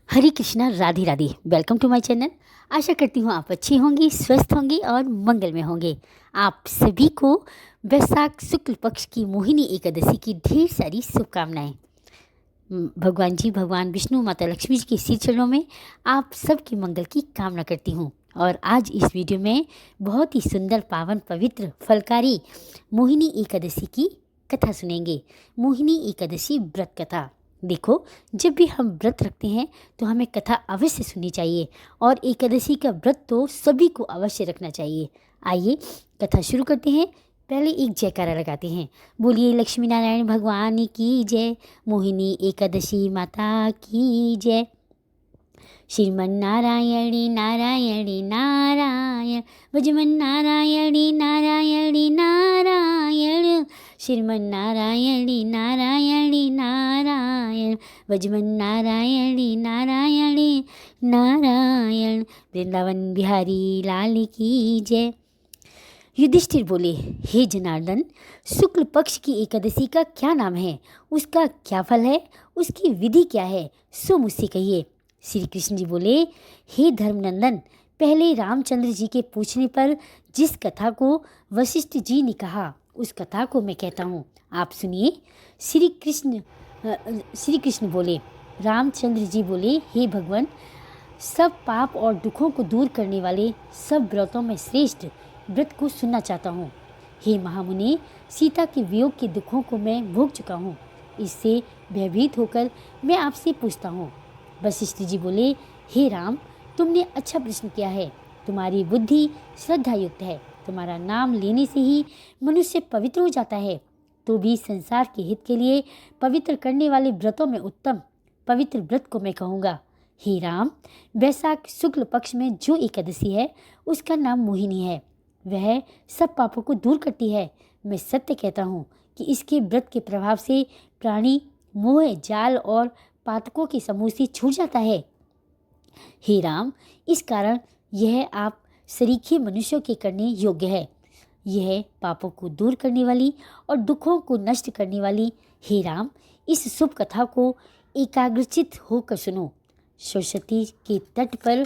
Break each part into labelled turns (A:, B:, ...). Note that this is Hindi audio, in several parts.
A: Hare Krishna, Radhe Radhe. Welcome to my channel. आशा करती हूँ आप अच्छी होंगी, स्वस्थ होंगी और मंगल में होंगे। आप सभी को वैशाख शुक्ल पक्ष की मोहिनी एकादशी की ढेर सारी शुभकामनाएं। भगवान जी, भगवान विष्णु, माता लक्ष्मी जी के श्री चरणों में आप सबकी मंगल की कामना करती हूँ। और आज इस वीडियो में बहुत ही सुंदर, पावन, पवित्र, फलकारी मोहिनी एकादशी की कथा सुनेंगे। मोहिनी एकादशी व्रत कथा। देखो, जब भी हम व्रत रखते हैं तो हमें कथा अवश्य सुननी चाहिए, और एकादशी का व्रत तो सभी को अवश्य रखना चाहिए। आइए कथा शुरू करते हैं। पहले एक जयकारा लगाते हैं। बोलिए लक्ष्मी नारायण भगवान की जय, मोहिनी एकादशी माता की जय। श्रीमन नारायणी नारायणी नारायण, भजमन नारायणी नारायणी नारायण, श्रीमन नारायणी नारायणी नारायण, भजमन नारायणी नारायणी नारायण। वृंदावन बिहारी लाल की जय। युधिष्ठिर बोले, हे जनार्दन, शुक्ल पक्ष की एकादशी का क्या नाम है, उसका क्या फल है, उसकी विधि क्या है, सो मुझसे कहिए। श्री कृष्ण जी बोले, हे धर्मनंदन, पहले रामचंद्र जी के पूछने पर जिस कथा को वशिष्ठ जी ने कहा, उस कथा को मैं कहता हूँ, आप सुनिए। श्री कृष्ण बोले, रामचंद्र जी बोले, हे भगवान, सब पाप और दुखों को दूर करने वाले सब व्रतों में श्रेष्ठ व्रत को सुनना चाहता हूँ। हे महामुनि, सीता के वियोग के दुखों को मैं भोग चुका हूँ। इससे भयभीत होकर मैं आपसे पूछता हूँ। वशिष्ठ जी बोले, हे राम, तुमने अच्छा प्रश्न किया है। तुम्हारी बुद्धि श्रद्धा युक्त है। तुम्हारा नाम लेने से ही मनुष्य पवित्र हो जाता है। तो भी संसार के हित के लिए पवित्र करने वाले व्रतों में उत्तम पवित्र व्रत को मैं कहूँगा। हे राम, वैशाख शुक्ल पक्ष में जो एकादशी है उसका नाम मोहिनी है। वह सब पापों को दूर करती है। मैं सत्य कहता हूँ कि इसके व्रत के प्रभाव से प्राणी मोह, जाल और पातकों के समूह से छूट जाता है। हे राम, इस कारण यह आप सरीखे मनुष्यों के करने योग्य है। यह पापों को दूर करने वाली और दुखों को नष्ट करने वाली। हे राम, इस शुभ कथा को एकाग्रचित होकर सुनो। सरस्वती के तट पर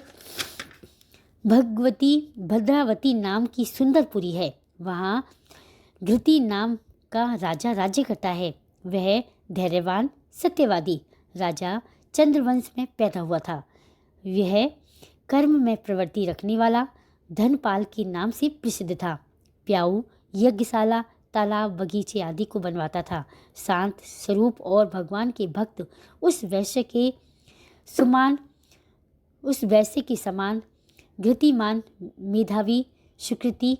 A: भगवती भद्रावती नाम की सुंदर पुरी है। वहाँ घृति नाम का राजा राज्य करता है। वह धैर्यवान, सत्यवादी राजा चंद्रवंश में पैदा हुआ था। वह कर्म में प्रवृत्ति रखने वाला धनपाल के नाम से प्रसिद्ध था। प्याऊ, यज्ञशाला, तालाब, बगीचे आदि को बनवाता था। शांत स्वरूप और भगवान के भक्त उस वैश्य के समान घृतिमान, मेधावी, सुकृति,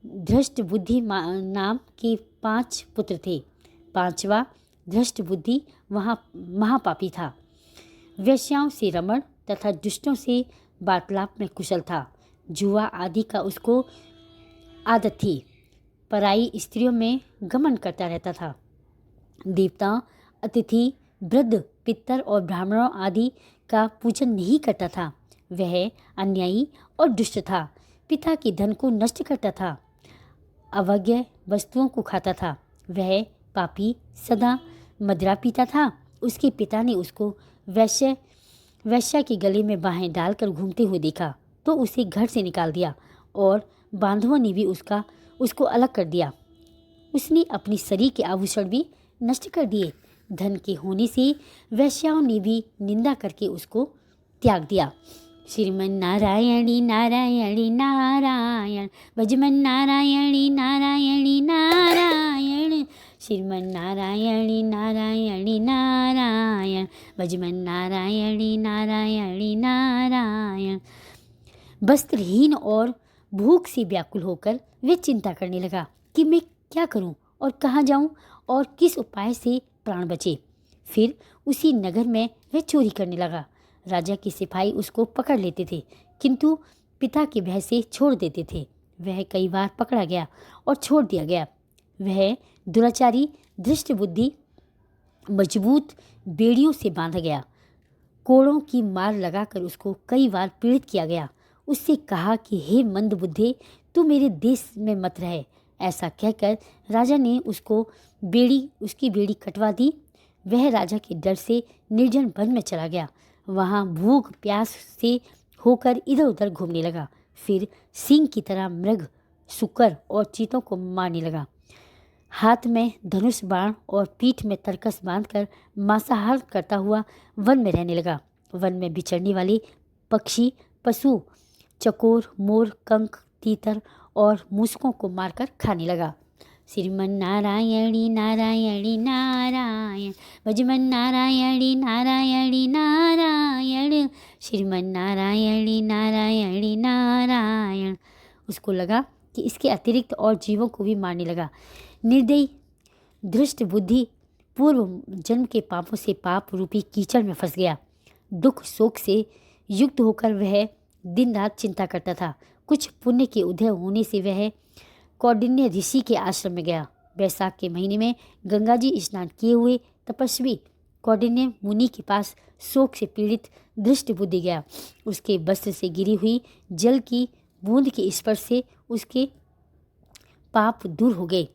A: धृष्ट बुद्धि नाम के 5 पुत्र थे। 5वां धृष्ट बुद्धि वहाँ महापापी था। वैश्याओं से रमण तथा दुष्टों से वार्तालाप में कुशल था। जुआ आदि का उसको आदत थी। पराई स्त्रियों में गमन करता रहता था। देवताओं, अतिथि, वृद्ध, पितर और ब्राह्मणों आदि का पूजन नहीं करता था। वह अन्यायी और दुष्ट था। पिता के धन को नष्ट करता था। अभोग्य वस्तुओं को खाता था। वह पापी सदा मदिरा पीता था। उसके पिता ने उसको वैश्या के गले में बाहें डालकर घूमते हुए देखा तो उसे घर से निकाल दिया, और बांधवों ने भी उसको अलग कर दिया। उसने अपनी शरीर के आभूषण भी नष्ट कर दिए। धन के होने से वैश्याओं ने भी निंदा करके उसको त्याग दिया। श्रीमन नारायणी नारायणी नारायण, भजमन नारायणी नारायणी नारायण, श्रीमन नारायणी नारायणी नारायण, भजमन नारायणी नारायणी नारायण। वस्त्रहीन और भूख से व्याकुल होकर वह चिंता करने लगा कि मैं क्या करूं और कहाँ जाऊं और किस उपाय से प्राण बचे। फिर उसी नगर में वह चोरी करने लगा। राजा के सिपाही उसको पकड़ लेते थे, किंतु पिता के भय से छोड़ देते थे। वह कई बार पकड़ा गया और छोड़ दिया गया। वह दुराचारी, धृष्ट बुद्धि, मजबूत बेड़ियों से बांधा गया। कोड़ों की मार लगाकर उसको कई बार पीड़ित किया गया। उससे कहा कि हे मंद बुद्धे, तू मेरे देश में मत रहे। ऐसा कहकर राजा ने उसकी बेड़ी कटवा दी। वह राजा के डर से निर्जन वन में चला गया। वहाँ भूख प्यास से होकर इधर उधर घूमने लगा। फिर सिंह की तरह मृग, शुकर और चीतों को मारने लगा। हाथ में धनुष बाण और पीठ में तरकस बांधकर मांसाहार करता हुआ वन में रहने लगा। वन में विचरने वाले पक्षी, पशु, चकोर, मोर, कंक, तीतर और मूसकों को मारकर खाने लगा। श्रीमन नारायणी नारायणी नारायण, भजमन नारायणी नारायणी नारायण, श्रीमन नारायणी नारायणी नारायण। उसको लगा कि इसके अतिरिक्त और जीवों को भी मारने लगा। निर्दयी धृष्ट बुद्धि पूर्व जन्म के पापों से पाप रूपी कीचड़ में फंस गया। दुख शोक से युक्त होकर वह दिन रात चिंता करता था। कुछ पुण्य के उदय होने से वह कौंडिन्य ऋषि के आश्रम में गया। बैसाख के महीने में गंगा जी स्नान किए हुए तपस्वी कौंडिन्य मुनि के पास शोक से पीड़ित धृष्ट बुद्धि गया। उसके वस्त्र से गिरी हुई जल की बूंद के स्पर्श से उसके पाप दूर हो गए।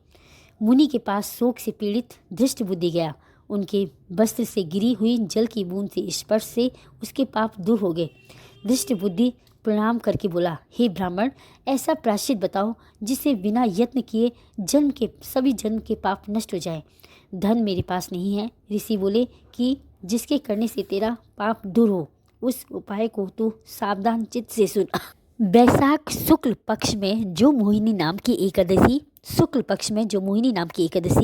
A: मुनि के पास शोक से पीड़ित धृष्ट बुद्धि गया। उनके वस्त्र से गिरी हुई जल की बूंद से स्पर्श से उसके पाप दूर हो गए। धृष्ट बुद्धि प्रणाम करके बोला, हे ब्राह्मण, ऐसा प्रायश्चित बताओ जिससे बिना यत्न किए सभी जन्म के पाप नष्ट हो जाए। धन मेरे पास नहीं है। ऋषि बोले कि जिसके करने से तेरा पाप दूर हो, उस उपाय को तू सावधान चित्त से सुन। बैसाख शुक्ल पक्ष में जो मोहिनी नाम की एकादशी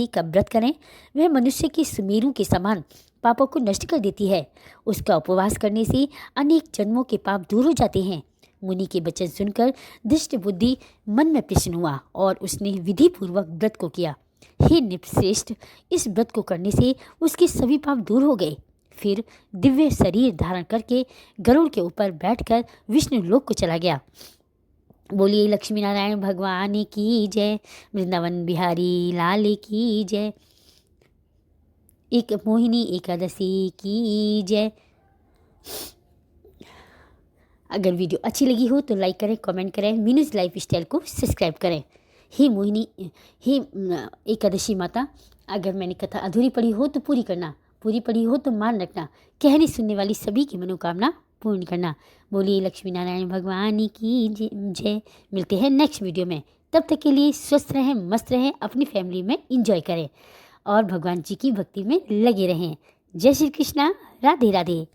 A: का व्रत करें, वह मनुष्य के सुमेरु के समान पापों को नष्ट कर देती है। उसका उपवास करने से अनेक जन्मों के पाप दूर हो जाते हैं। मुनि के वचन सुनकर धृष्ट बुद्धि मन में प्रसन्न हुआ और उसने विधि पूर्वक व्रत को किया। हे नृपश्रेष्ठ, इस व्रत को करने से उसके सभी पाप दूर हो गए। फिर दिव्य शरीर धारण करके गरुड़ के ऊपर बैठकर विष्णु लोक को चला गया। बोलिए लक्ष्मी नारायण भगवान की जय, वृंदावन बिहारी लाल की जय, एक मोहिनी एकादशी की जय। अगर वीडियो अच्छी लगी हो तो लाइक करें, कमेंट करें, मीनूज लाइफ स्टाइल को सब्सक्राइब करें। हे मोहिनी, हे एकादशी माता, अगर मैंने कथा अधूरी पढ़ी हो तो पूरी करना, पूरी पढ़ी हो तो मान रखना, कहने सुनने वाली सभी की मनोकामना पूर्ण करना। बोलिए लक्ष्मी नारायण भगवान की जय। मिलते हैं नेक्स्ट वीडियो में। तब तक के लिए स्वस्थ रहें, मस्त रहें, अपनी फैमिली में इंजॉय करें और भगवान जी की भक्ति में लगे रहें। जय श्री कृष्णा, राधे राधे।